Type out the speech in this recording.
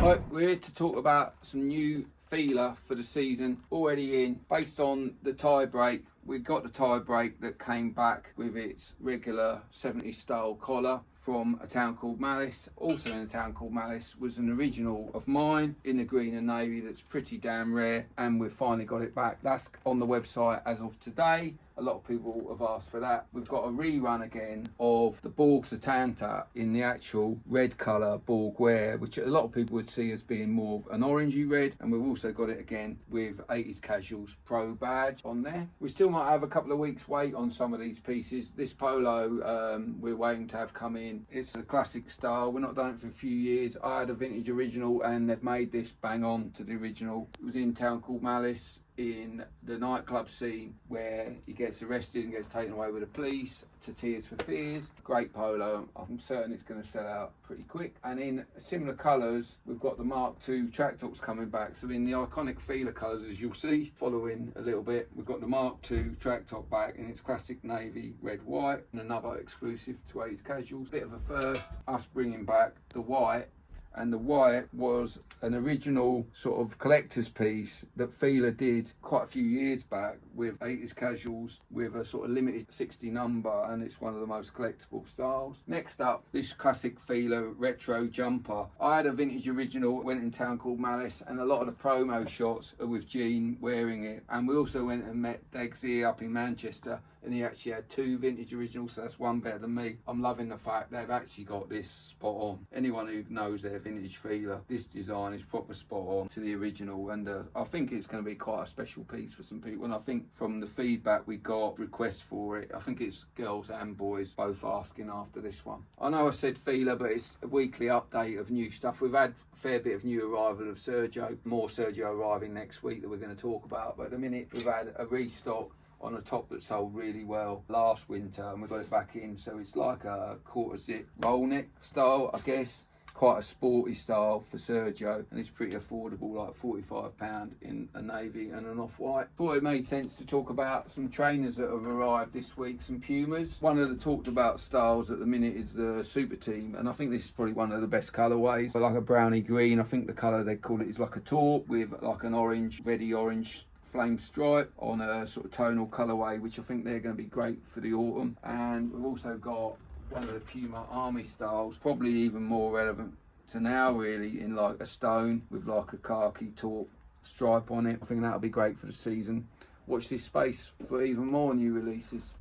Right, we're here to talk about some new FILA for the season, already in, based on the Tiebreak. We got the Tiebreak that came back with its regular 70s style collar from a town called Malice. Also in a town called Malice was an original of mine in the green and navy that's pretty damn rare, and we've finally got it back. That's on the website as of today. A lot of people have asked for that. We've got a rerun again of the Mk1 Settanta in the actual red colour Borg wear, which a lot of people would see as being more of an orangey red, and we've also got it again with 80s Casuals Pro badge on there. We still might have a couple of weeks wait on some of these pieces. This polo we're waiting to have come in. It's a classic style. We're not done it for a few years. I had a vintage original and they've made this bang on to the original. It was in a town called Malice, in the nightclub scene, where he gets arrested and gets taken away with the police to Tears for Fears. Great polo. I'm certain it's going to sell out pretty quick. And in similar colours, we've got the Mark II track tops coming back. So in the iconic FILA colours, as you'll see, following a little bit, we've got the Mark II track top back in its classic navy, red, white, and another exclusive to 80s Casuals. Bit of a first, us bringing back the white. And the white was an original sort of collector's piece that FILA did quite a few years back with 80s Casuals with a sort of limited 60 number, and it's one of the most collectible styles. Next up, this classic FILA retro jumper. I had a vintage original, went in town called Malice, and a lot of the promo shots are with Gene wearing it. And we also went and met Degsy up in Manchester, and he actually had two vintage originals, so that's one better than me. I'm loving the fact they've actually got this spot on. Anyone who knows their vintage FILA, this design is proper spot on to the original, and I think it's going to be quite a special piece for some people. And I think from the feedback we got, requests for it, I think it's girls and boys both asking after this one. I know I said FILA, but it's a weekly update of new stuff. We've had a fair bit of new arrival of Sergio, more Sergio arriving next week that we're going to talk about, but at the minute we've had a restock on a top that sold really well last winter, and we got it back in. So it's like a quarter zip roll neck style, I guess. Quite a sporty style for Sergio, and it's pretty affordable, like £45 in a navy and an off-white. Thought it made sense to talk about some trainers that have arrived this week, some Pumas. One of the talked about styles at the minute is the Super Team, and I think this is probably one of the best colourways. Like a brownie green, I think the colour they call it is like a taupe with like an orange, reddy orange flame stripe on a sort of tonal colourway, which I think they're going to be great for the autumn. And we've also got one of the Puma Army styles, probably even more relevant to now really, in like a stone with like a khaki taupe stripe on it. I think that'll be great for the season. Watch this space for even more new releases.